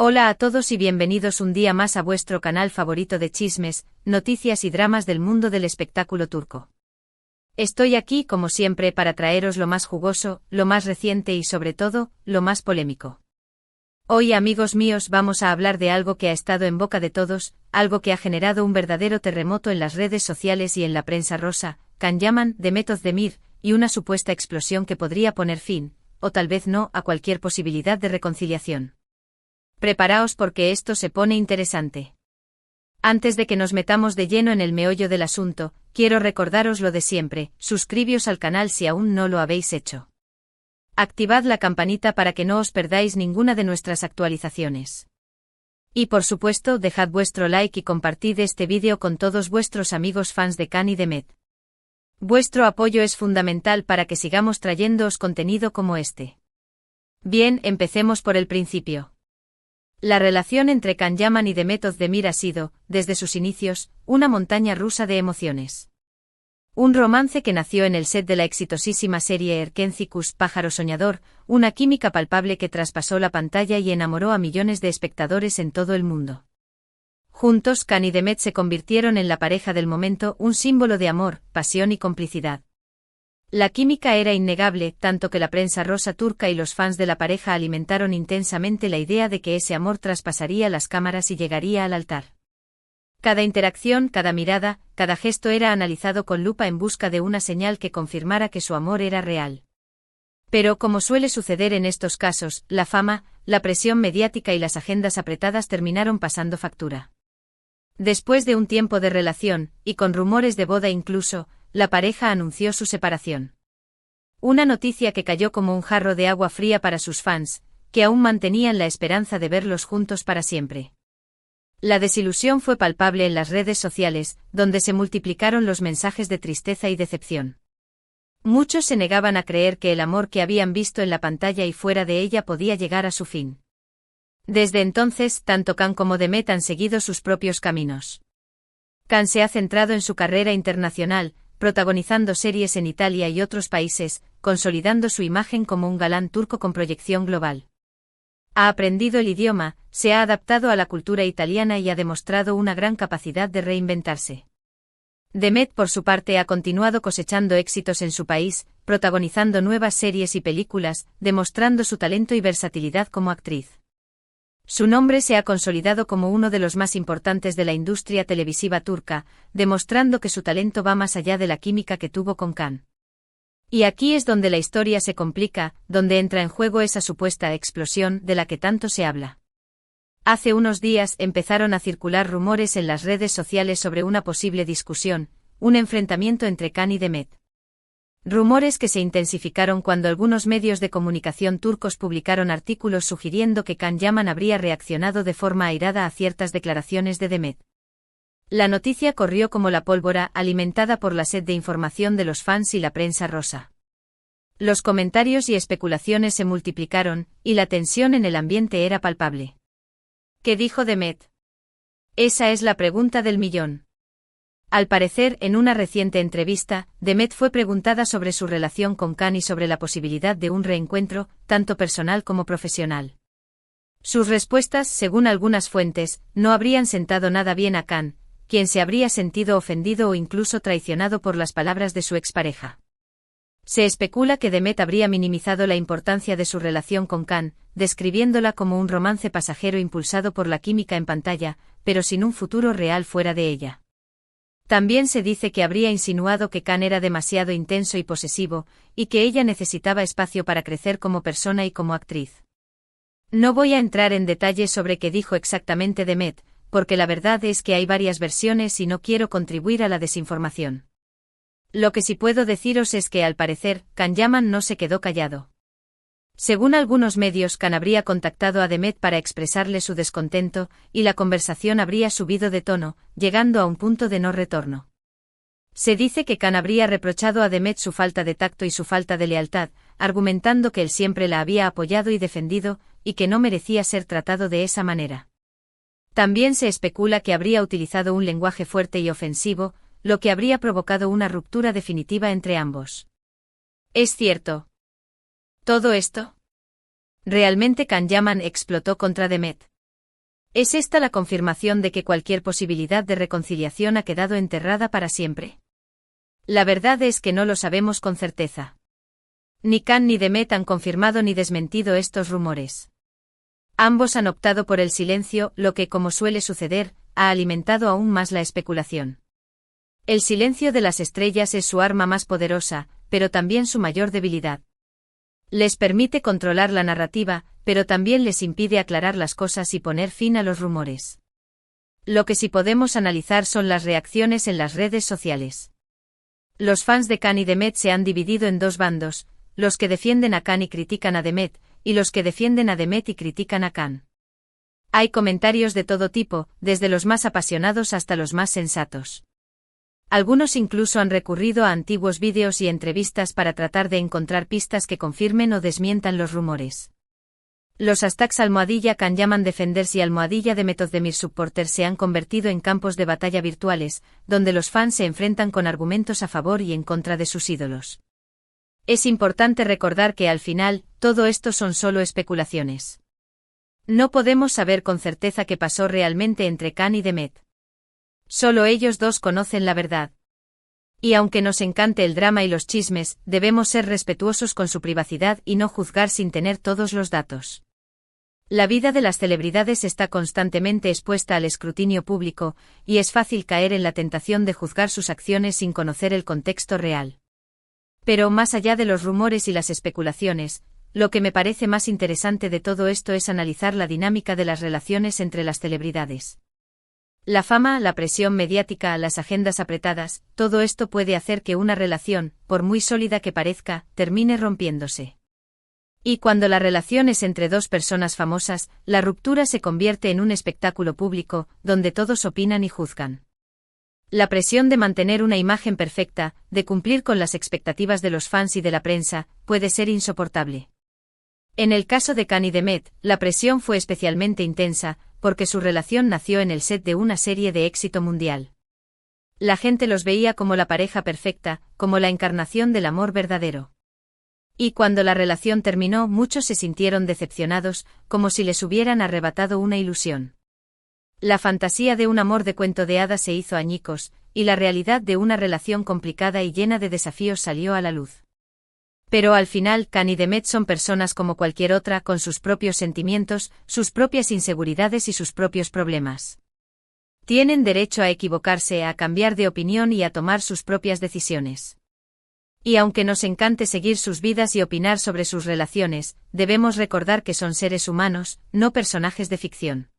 Hola a todos y bienvenidos un día más a vuestro canal favorito de chismes, noticias y dramas del mundo del espectáculo turco. Estoy aquí, como siempre, para traeros lo más jugoso, lo más reciente y sobre todo, lo más polémico. Hoy, amigos míos, vamos a hablar de algo que ha estado en boca de todos, algo que ha generado un verdadero terremoto en las redes sociales y en la prensa rosa, Can Yaman, Demet Özdemir, y una supuesta explosión que podría poner fin, o tal vez no, a cualquier posibilidad de reconciliación. Preparaos porque esto se pone interesante. Antes de que nos metamos de lleno en el meollo del asunto, quiero recordaros lo de siempre: suscribíos al canal si aún no lo habéis hecho. Activad la campanita para que no os perdáis ninguna de nuestras actualizaciones. Y por supuesto, dejad vuestro like y compartid este vídeo con todos vuestros amigos fans de Can y Demet. Vuestro apoyo es fundamental para que sigamos trayéndoos contenido como este. Bien, empecemos por el principio. La relación entre Can Yaman y Demet Özdemir ha sido, desde sus inicios, una montaña rusa de emociones. Un romance que nació en el set de la exitosísima serie Erkenci Pájaro Soñador, una química palpable que traspasó la pantalla y enamoró a millones de espectadores en todo el mundo. Juntos, Can y Demet se convirtieron en la pareja del momento, un símbolo de amor, pasión y complicidad. La química era innegable, tanto que la prensa rosa turca y los fans de la pareja alimentaron intensamente la idea de que ese amor traspasaría las cámaras y llegaría al altar. Cada interacción, cada mirada, cada gesto era analizado con lupa en busca de una señal que confirmara que su amor era real. Pero, como suele suceder en estos casos, la fama, la presión mediática y las agendas apretadas terminaron pasando factura. Después de un tiempo de relación, y con rumores de boda incluso, la pareja anunció su separación. Una noticia que cayó como un jarro de agua fría para sus fans, que aún mantenían la esperanza de verlos juntos para siempre. La desilusión fue palpable en las redes sociales, donde se multiplicaron los mensajes de tristeza y decepción. Muchos se negaban a creer que el amor que habían visto en la pantalla y fuera de ella podía llegar a su fin. Desde entonces, tanto Can como Demet han seguido sus propios caminos. Can se ha centrado en su carrera internacional, protagonizando series en Italia y otros países, consolidando su imagen como un galán turco con proyección global. Ha aprendido el idioma, se ha adaptado a la cultura italiana y ha demostrado una gran capacidad de reinventarse. Demet, por su parte, ha continuado cosechando éxitos en su país, protagonizando nuevas series y películas, demostrando su talento y versatilidad como actriz. Su nombre se ha consolidado como uno de los más importantes de la industria televisiva turca, demostrando que su talento va más allá de la química que tuvo con Can. Y aquí es donde la historia se complica, donde entra en juego esa supuesta explosión de la que tanto se habla. Hace unos días empezaron a circular rumores en las redes sociales sobre una posible discusión, un enfrentamiento entre Can y Demet. Rumores que se intensificaron cuando algunos medios de comunicación turcos publicaron artículos sugiriendo que Can Yaman habría reaccionado de forma airada a ciertas declaraciones de Demet. La noticia corrió como la pólvora, alimentada por la sed de información de los fans y la prensa rosa. Los comentarios y especulaciones se multiplicaron, y la tensión en el ambiente era palpable. ¿Qué dijo Demet? Esa es la pregunta del millón. Al parecer, en una reciente entrevista, Demet fue preguntada sobre su relación con Can y sobre la posibilidad de un reencuentro, tanto personal como profesional. Sus respuestas, según algunas fuentes, no habrían sentado nada bien a Can, quien se habría sentido ofendido o incluso traicionado por las palabras de su expareja. Se especula que Demet habría minimizado la importancia de su relación con Can, describiéndola como un romance pasajero impulsado por la química en pantalla, pero sin un futuro real fuera de ella. También se dice que habría insinuado que Can era demasiado intenso y posesivo, y que ella necesitaba espacio para crecer como persona y como actriz. No voy a entrar en detalles sobre qué dijo exactamente Demet, porque la verdad es que hay varias versiones y no quiero contribuir a la desinformación. Lo que sí puedo deciros es que, al parecer, Can Yaman no se quedó callado. Según algunos medios, Can habría contactado a Demet para expresarle su descontento, y la conversación habría subido de tono, llegando a un punto de no retorno. Se dice que Can habría reprochado a Demet su falta de tacto y su falta de lealtad, argumentando que él siempre la había apoyado y defendido, y que no merecía ser tratado de esa manera. También se especula que habría utilizado un lenguaje fuerte y ofensivo, lo que habría provocado una ruptura definitiva entre ambos. ¿Es cierto todo esto? ¿Realmente Can Yaman explotó contra Demet? Es esta la confirmación de que cualquier posibilidad de reconciliación ha quedado enterrada para siempre. La verdad es que no lo sabemos con certeza. Ni Khan ni Demet han confirmado ni desmentido estos rumores. Ambos han optado por el silencio, lo que, como suele suceder, ha alimentado aún más la especulación. El silencio de las estrellas es su arma más poderosa, pero también su mayor debilidad. Les permite controlar la narrativa, pero también les impide aclarar las cosas y poner fin a los rumores. Lo que sí podemos analizar son las reacciones en las redes sociales. Los fans de Khan y Demet se han dividido en dos bandos, los que defienden a Khan y critican a Demet, y los que defienden a Demet y critican a Khan. Hay comentarios de todo tipo, desde los más apasionados hasta los más sensatos. Algunos incluso han recurrido a antiguos vídeos y entrevistas para tratar de encontrar pistas que confirmen o desmientan los rumores. Los hashtags #Khan llaman defenders y #Demet of Demir supporters se han convertido en campos de batalla virtuales, donde los fans se enfrentan con argumentos a favor y en contra de sus ídolos. Es importante recordar que al final, todo esto son solo especulaciones. No podemos saber con certeza qué pasó realmente entre Khan y Demet. Solo ellos dos conocen la verdad. Y aunque nos encante el drama y los chismes, debemos ser respetuosos con su privacidad y no juzgar sin tener todos los datos. La vida de las celebridades está constantemente expuesta al escrutinio público, y es fácil caer en la tentación de juzgar sus acciones sin conocer el contexto real. Pero más allá de los rumores y las especulaciones, lo que me parece más interesante de todo esto es analizar la dinámica de las relaciones entre las celebridades. La fama, la presión mediática, las agendas apretadas, todo esto puede hacer que una relación, por muy sólida que parezca, termine rompiéndose. Y cuando la relación es entre dos personas famosas, la ruptura se convierte en un espectáculo público, donde todos opinan y juzgan. La presión de mantener una imagen perfecta, de cumplir con las expectativas de los fans y de la prensa, puede ser insoportable. En el caso de Khan y Demet, la presión fue especialmente intensa, porque su relación nació en el set de una serie de éxito mundial. La gente los veía como la pareja perfecta, como la encarnación del amor verdadero. Y cuando la relación terminó, muchos se sintieron decepcionados, como si les hubieran arrebatado una ilusión. La fantasía de un amor de cuento de hadas se hizo añicos, y la realidad de una relación complicada y llena de desafíos salió a la luz. Pero al final, Khan y Demet son personas como cualquier otra, con sus propios sentimientos, sus propias inseguridades y sus propios problemas. Tienen derecho a equivocarse, a cambiar de opinión y a tomar sus propias decisiones. Y aunque nos encante seguir sus vidas y opinar sobre sus relaciones, debemos recordar que son seres humanos, no personajes de ficción.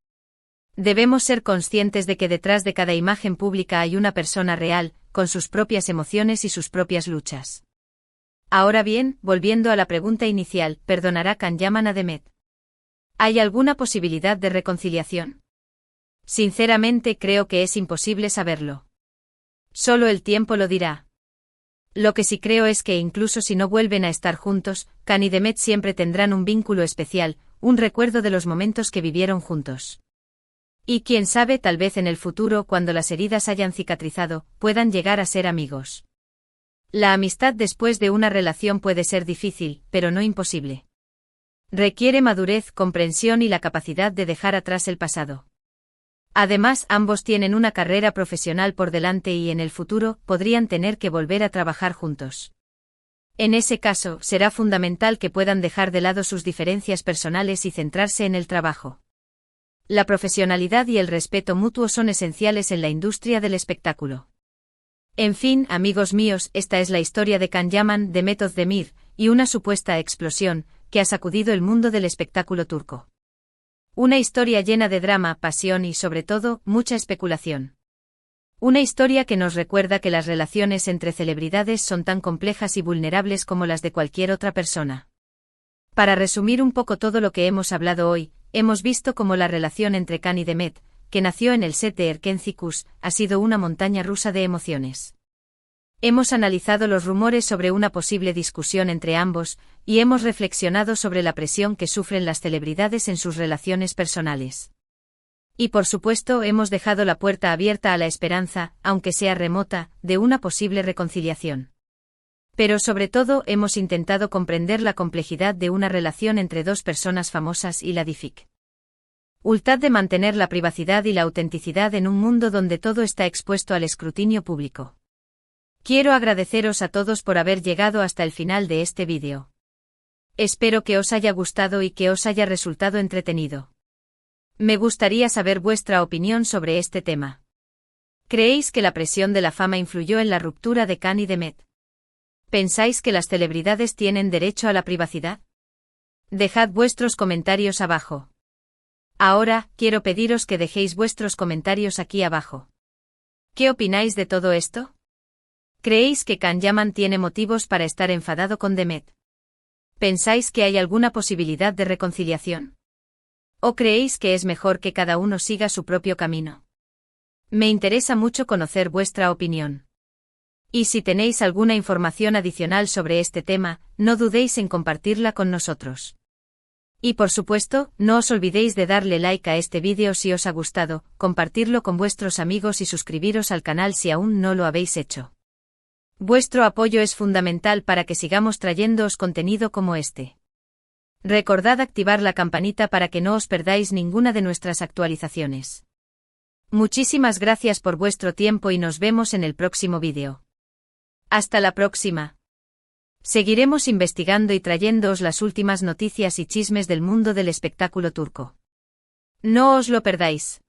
Debemos ser conscientes de que detrás de cada imagen pública hay una persona real, con sus propias emociones y sus propias luchas. Ahora bien, volviendo a la pregunta inicial, ¿perdonará Khan Yaman a Demet? ¿Hay alguna posibilidad de reconciliación? Sinceramente creo que es imposible saberlo. Solo el tiempo lo dirá. Lo que sí creo es que incluso si no vuelven a estar juntos, Khan y Demet siempre tendrán un vínculo especial, un recuerdo de los momentos que vivieron juntos. Y quién sabe, tal vez en el futuro, cuando las heridas hayan cicatrizado, puedan llegar a ser amigos. La amistad después de una relación puede ser difícil, pero no imposible. Requiere madurez, comprensión y la capacidad de dejar atrás el pasado. Además, ambos tienen una carrera profesional por delante y en el futuro podrían tener que volver a trabajar juntos. En ese caso, será fundamental que puedan dejar de lado sus diferencias personales y centrarse en el trabajo. La profesionalidad y el respeto mutuo son esenciales en la industria del espectáculo. En fin, amigos míos, esta es la historia de Khan Yaman, Demet Özdemir, y una supuesta explosión, que ha sacudido el mundo del espectáculo turco. Una historia llena de drama, pasión y, sobre todo, mucha especulación. Una historia que nos recuerda que las relaciones entre celebridades son tan complejas y vulnerables como las de cualquier otra persona. Para resumir un poco todo lo que hemos hablado hoy, hemos visto cómo la relación entre Khan y Demet, que nació en el set de Erken Cikus, ha sido una montaña rusa de emociones. Hemos analizado los rumores sobre una posible discusión entre ambos, y hemos reflexionado sobre la presión que sufren las celebridades en sus relaciones personales. Y por supuesto hemos dejado la puerta abierta a la esperanza, aunque sea remota, de una posible reconciliación. Pero sobre todo hemos intentado comprender la complejidad de una relación entre dos personas famosas y la difícil Ultad de mantener la privacidad y la autenticidad en un mundo donde todo está expuesto al escrutinio público. Quiero agradeceros a todos por haber llegado hasta el final de este vídeo. Espero que os haya gustado y que os haya resultado entretenido. Me gustaría saber vuestra opinión sobre este tema. ¿Creéis que la presión de la fama influyó en la ruptura de Khan y de Met? ¿Pensáis que las celebridades tienen derecho a la privacidad? Dejad vuestros comentarios abajo. Ahora, quiero pediros que dejéis vuestros comentarios aquí abajo. ¿Qué opináis de todo esto? ¿Creéis que Khan Yaman tiene motivos para estar enfadado con Demet? ¿Pensáis que hay alguna posibilidad de reconciliación? ¿O creéis que es mejor que cada uno siga su propio camino? Me interesa mucho conocer vuestra opinión. Y si tenéis alguna información adicional sobre este tema, no dudéis en compartirla con nosotros. Y por supuesto, no os olvidéis de darle like a este vídeo si os ha gustado, compartirlo con vuestros amigos y suscribiros al canal si aún no lo habéis hecho. Vuestro apoyo es fundamental para que sigamos trayéndoos contenido como este. Recordad activar la campanita para que no os perdáis ninguna de nuestras actualizaciones. Muchísimas gracias por vuestro tiempo y nos vemos en el próximo vídeo. Hasta la próxima. Seguiremos investigando y trayéndoos las últimas noticias y chismes del mundo del espectáculo turco. No os lo perdáis.